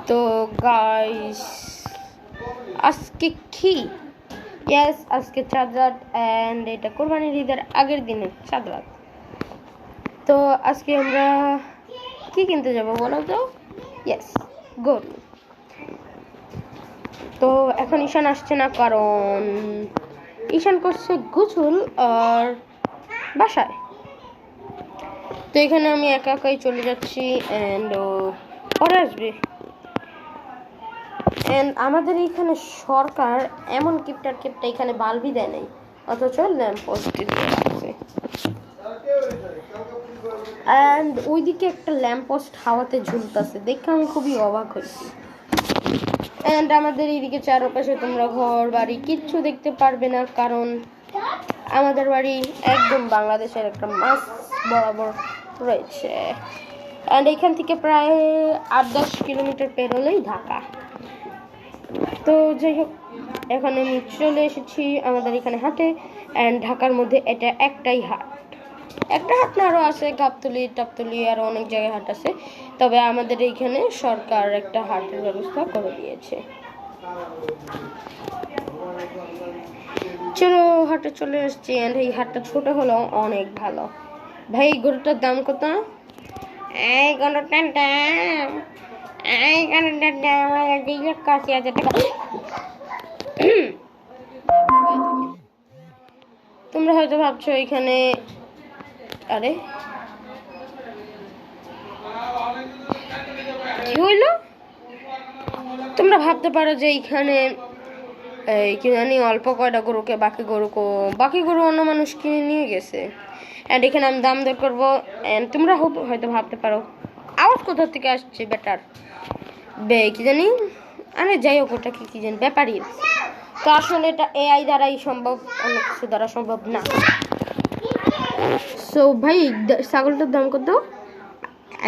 তো গাইস আজকে কি ইয়েস আজকে চাঁদ রাত অ্যান্ড এটা কোরবানির ঈদের আগের দিনে চাঁদ রাত। তো আজকে আমরা কি কিনতে যাব বলো তো? ইয়েস গরু। তো এখন ঈশান আসছে না কারণ ঈশান করছে গোসল আর বাসায়। তো এখানে আমি একা একাই চলে যাচ্ছি অ্যান্ড পরে আসবে। অ্যান্ড আমাদের এখানে সরকার এমন কিপটা এখানে বাল্বই দেয় নাই, অথচ ল্যাম্প পোস্ট দিয়ে আছে। অ্যান্ড ওইদিকে একটা ল্যাম্প পোস্ট হাওয়াতে ঝুলতেছে, দেখে আমি খুবই অবাক হয়েছি। অ্যান্ড আমাদের এইদিকে চারপাশে তোমরা ঘর বাড়ি কিচ্ছু দেখতে পারবে না, কারণ আমাদের বাড়ি একদম বাংলাদেশের একটা মাছ বরাবর রয়েছে। অ্যান্ড এখান থেকে প্রায় 8-10 কিলোমিটার পেরোলেই ঢাকা। তো যাই হোক, এখন আমি চলে এসেছি আমাদের এখানে হাটে। অ্যান্ড ঢাকার মধ্যে এটা একটাই হাট, একটা হাট না আরও আছে, গাবতলি টাবতলি আরও অনেক জায়গায় হাট আছে, তবে আমাদের এইখানে সরকার একটা হাটের ব্যবস্থা করে দিয়েছে। চলো হাটে চলে এসেছি। অ্যান্ড এই হাটটা ছোট হলেও অনেক ভালো। ভাই গরুটার দাম কত? এই গরুটার দাম 80,000 টাকা। তোমরা হয়তো ভাবছো এখানে, আরে কি হইলো? তোমরা ভাবতে পারো যে এখানে কি জানি অল্প কয়টা গরুকে বাকি গরু অন্য মানুষ কিনে নিয়ে গেছে। অ্যান্ড এখানে আমি দাম দর করবো। অ্যান্ড তোমরা হয়তো ভাবতে পারো আওয়াজ কোথা থেকে আসছে বেটার কি জানি, আরে যাই হোক, ওটা কি জানি ব্যাপারই। তো আসলে এটা এআই দ্বারাই সম্ভব, অন্য কিছু দ্বারা সম্ভব না। সো ভাই ছাগলটার দাম কত?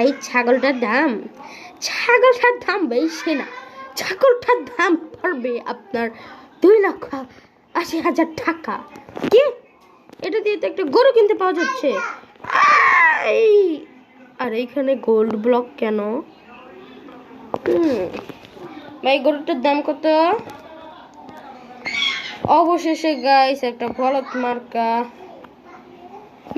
এই ছাগলটার দাম বেশি না, ছাগলটার দাম পড়বে আপনার 2,80,000 টাকা। কি? এটা দিয়ে তো একটা গরু কিনতে পাওয়া যাচ্ছে। আর এইখানে গোল্ড ব্লক কেন? ভাই গরুটার দাম কত? অবশেষে গাইস একটা বলদ মার্কা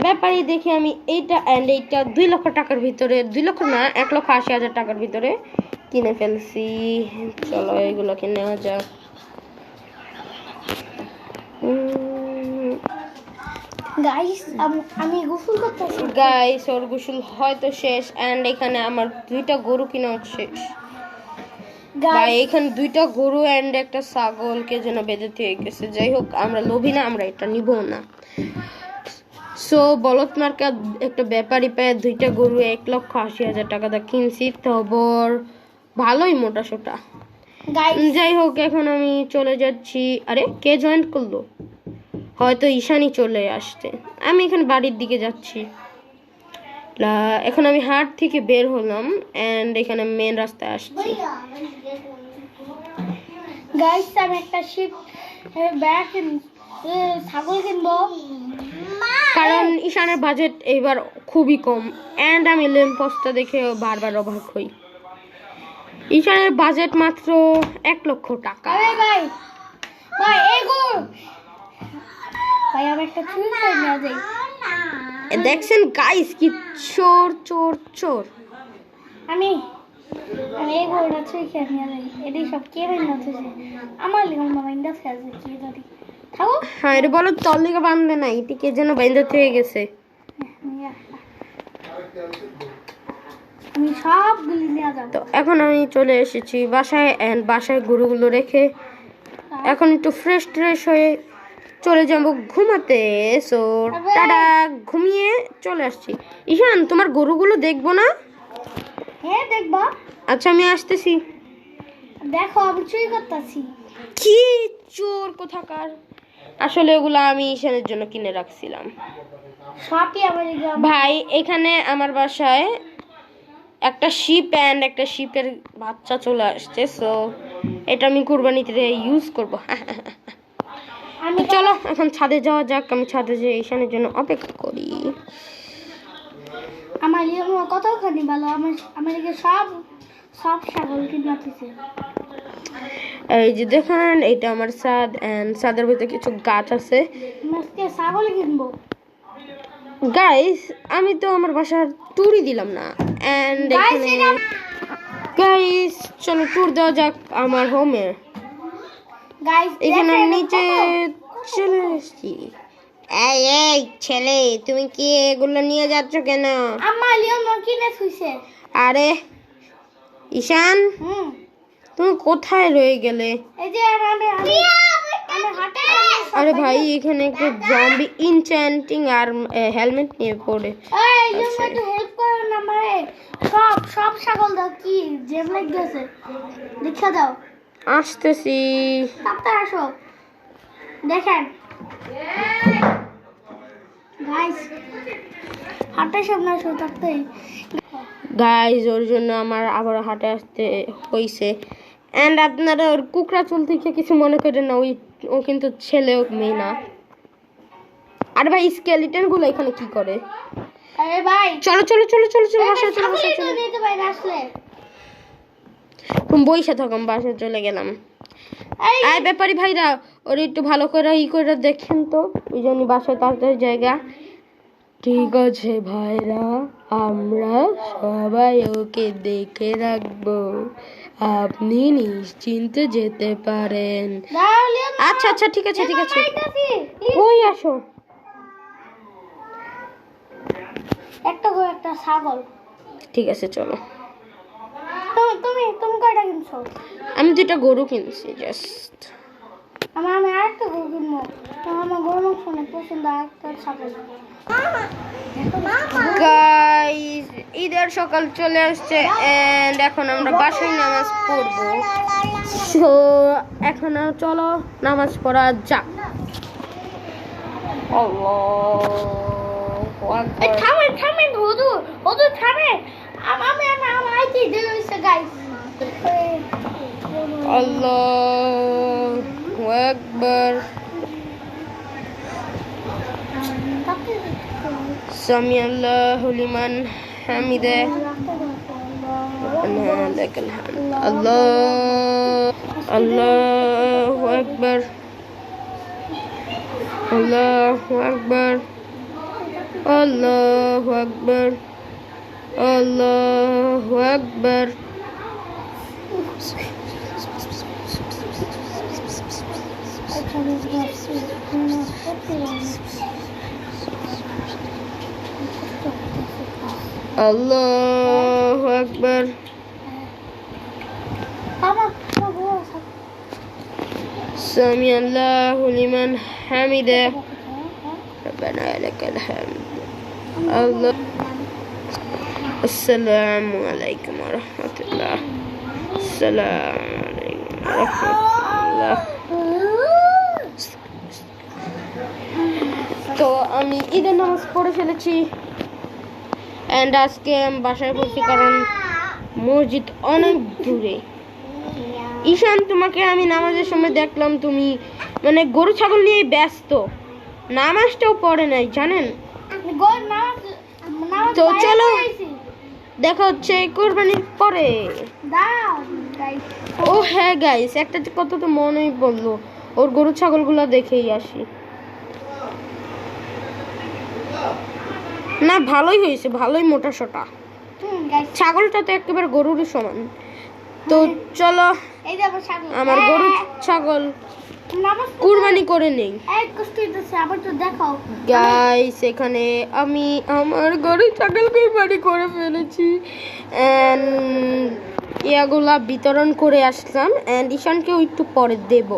ব্যাপারই দেখি আমি এইটা অ্যান্ড এইটা 2 লক্ষ টাকার ভিতরে, 2 লক্ষ না 1,80,000 টাকার ভিতরে কিনে ফেলছি। চলো এগুলোকে নেওয়া যাক। আমি গোসল করতেছি গাইস, ওর গোসল হয়তো শেষ। অ্যান্ড এখানে আমার 2টা গরু কিনা শেষ। ভাই এখানে 2টা গরু অ্যান্ড একটা ছাগলকে যেন বেঁধে দিয়ে গেছে। যাই হোক, আমরা লোভী না, আমরা এটা নিব না। সো বলদ মার্কা একটা ব্যাপারই পায় 2টা গরু 1,80,000 টাকা দা কিনছি, তবর ভালোই মোটা সোটা। যাই হোক, এখন আমি চলে যাচ্ছি। আরে কে জয়েন করলো? হয়তো ঈশানই চলে আসছে। আমি এখানে বাড়ির দিকে যাচ্ছি। এখন আমি হাট থেকে বের হলাম অ্যান্ড এখানে মেন রাস্তায় আসছি। গাইস আমি একটা ছাগল কিনবো, কারণ ঈশানের বাজেট এবার খুবই কম। অ্যান্ড আমি ল্যাম্পপোস্টটা দেখে বারবার অবাক হই। ঈশানের বাজেট মাত্র 1 লক্ষ টাকা। ভাই আমি একটা চুরি করে নিয়ে যাই। দেখছেন গাইস, কি চোর চোর চোর। আমি এই গরুটা চুরি করে নিয়ে যাই। এটি সব কে বাইন্দা আছে? আমার লিগন বাইন্দা আছে কি জানি। থাকো। হ্যাঁ, এটা বলো তোর লিগে বাঁধবে না, এটি কে যেন বাইন্দা হয়ে গেছে। আমি সবগুলি নিয়ে যাব। তো এখন আমি চলে এসেছি বাসায় অ্যান্ড বাসায় গরুগুলো রেখে এখন একটু ফ্রেশ হয়ে চলে যাব ঘুমাতে। সো টাটা, ঘুমিয়ে চলে আসছি। ঈশান, তোমার গরুগুলো দেখবো না? হ্যাঁ দেখবা। আচ্ছা আমি আসতেছি। দেখো আমি চুরি করতেছি। কি চোর কোথাকার! আসলে ওগুলো আমি ঈশানের জন্য কিনে রাখছিলাম। সবই আমার ভাই এখানে আমার বাসায় একটা শিপ অ্যান্ড একটা শিপের বাচ্চা চলে আসছে। সো এটা আমি কুরবানিতে ইউজ করবো। চলো এখন ছাদে যাওয়া যাক। আমি ছাদে যেয়ে ঈশানের জন্য অপেক্ষা করি। আমার কতখানি ভালো, আমার সব সব ছাগল কিনতেছে। এই যে দেখেন এটা আমার ছাদ, এন্ড ছাদের ভিতরে কিছু গাছ আছে। আজকে ছাগল কিনবো। গাইস আমি তো আমার বাসার ট্যুরই দিলাম না, এন্ড Guys, এখানে এটা- গাইস চলো ট্যুর দেওয়া যাক আমার হোমে। গাইস এখানে নিচে চলে এসেছি। এই এই ছেলে, তুমি কি এগুলো নিয়ে যাচ্ছ কেন? আম্মা লিওন কিনে থুইছে। আরে ঈশান, তুমি কোথায় রয়ে গেলে? এই যে আমি হাঁটে। আরে ভাই এখানে একটা জম্বি ইনচ্যান্টিং আর হেলমেট নিয়ে পড়ে। এই লিওন একটু হেল্প করো না আমারে। সব ছাগল দাও, কি জেম লাগ গেছে, দেখা দাও। আসতেছি। তাড়াতাড়ি আসো। দেখেন গাইস, হাঁটে সামনে আসো তাড়াতাড়ি। গাইজ ওর জন্য আমার আবার হাটে আসতে হয়েছে। অ্যান্ড আপনারা ওর কুকড়া চুল থেকে কিছু মনে করেন না, ও কিন্তু ছেলে, ও মেয়ে না। আর ভাই স্কেলিটন গুলো এখানে কি করে? আরে ভাই চলো চলো চলো চলো চলো বাসায় চলো, বাসায় চলো। নিতে পারি আসলে। তুমি বইসা থাকো, আমি বাসায় চলে গেলাম। এই আয় ব্যাপারী ভাইরা, ওর একটু ভালো করে করে দেখেন তো, ওই জন্য বাসায় তাড়াতাড়ি জায়গা। ঠিক আছে ভাইরা, আমরা সবাই ওকে দেখে রাখবো, আপনি নিশ্চিন্তে যেতে পারেন। দাও লিওন। আচ্ছা আচ্ছা ঠিক আছে ঠিক আছে। আইতাছি। ওই আসো। একটা ছাগল। ঠিক আছে চলো। তুমি কয়টা কিনছো? আমি 2টা গরু কিনছি জাস্ট। আমি আরেকটা গরু কিনবো। আমার গরু মাংস অনেক পছন্দ, আরেকটা ছাগল। গাইস ঈদের সকাল চলে আসছে, এন্ড এখন আমরা বাসায় নামাজ পড়বো। সো এখন চলো নামাজ পড়া যাক। আল্লাহু আকবার। থামেন হুজুর থামেন। আমি আইছি দিয়েছে গাইস। আল্লাহু আকবার। সামি আল্লাহু লিমান হামিদে, রাব্বানা লাকাল হামদ। আল্লাহু আকবার, আল্লাহু আকবার, আল্লাহু আকবার, আল্লাহু আকবার। আল্লাহু আকবার। সামি আল্লাহু লিমান হামিদে, রাব্বানা লাকাল হামদ। আল্লাহ। আসসালামু আলাইকুম ওয়া রাহমাতুল্লাহ। আসসালামু আলাইকুম ওয়া রাহমাতুল্লাহ। তো আমি ঈদের নামাজ পড়ে ফেলেছি, এন্ড আজকে আমি বাসায় পড়ছি কারণ মসজিদ অনেক দূরে। ঈশান, তোমাকে আমি নামাজের সময় দেখলাম তুমি মানে গরু ছাগল নিয়ে ব্যস্ত, নামাজটাও পড়ে নাই জানেন। তো চলো দেখা হচ্ছে কোরবানির পরে। ও হ্যাঁ গাইস, একটা কথা তো মনেই পড়লো, ওর গরু ছাগলগুলো দেখেই আসি। না ভালোই হয়েছে, ভালোই মোটা সোটা। ছাগলটা তো একেবারে গরুর সমান। তো চলো আমার গরু ছাগল কুরবানি করে নেই। গাইস এখানে আমি আমার গরু ছাগল কুরবানি করে ফেলেছি, এন্ড ইয়াগুলা বিতরণ করে আসলাম, এন্ড ঈশানকেও একটু পরে দেব।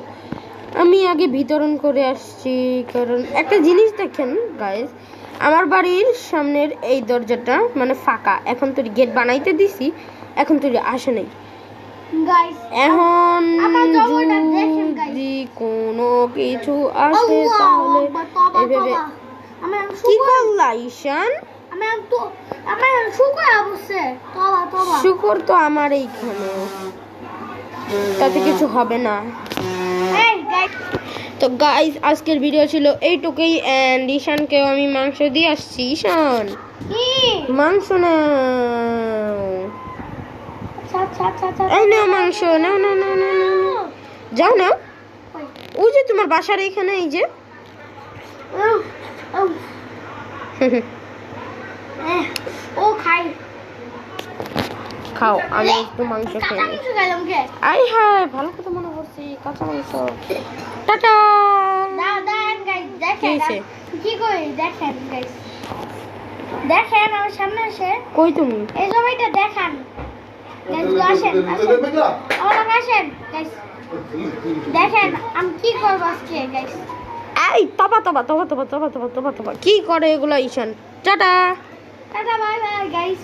আমি আগে বিতরণ করে আসছি কারণ একটা জিনিস দেখেন গাইস, আমার বাড়ির সামনের এই দরজাটা মানে ফাঁকা, এখন তো গেট বানাইতে দিছি, এখন তো আসে নাই। এখন যদি কোনো কিছু আসে তাহলে এভাবে কি করলা ঈশান? শুকর তো আমার এইখানে, তাতে কিছু হবে না। তো গাইস আজকের ভিডিও ছিল এইটুকুই, এন্ড ঈশানকেও আমি মাংস দিয়ে আসছি। ঈশান মাংস না, ছাড় ছাড় ছাড় ছাড় এই নাও মাংস, নাও নাও নাও নাও নাও, নাও। যাও নাও, ওই, ওই যে তোমার বাসার এখানে, এই যে উফ, উফ, ও খাই খাও, আমি একটু মাংস কাঁচা খেয়ে নিই। মাংস খাইলাম কে আই হায়, ভালো কথা মনে করছি, কাঁচা মাংস। টাটা। দেখেন গাইস, দেখেন কি হয়েছে? কি করি দেখেন গাইস, দেখেন আমার সামনে এসে কই তুমি? এই সময়টা দেখান গাইস, আসেন আসেন আমার লগে আসেন গাইস, দেখেন আমি কি করবো আজকে গাইস। এই তবা তবা তবা তবা তবা তবা তবা তবা কি করে এগুলো Ishan? Tata. Tata bye bye guys.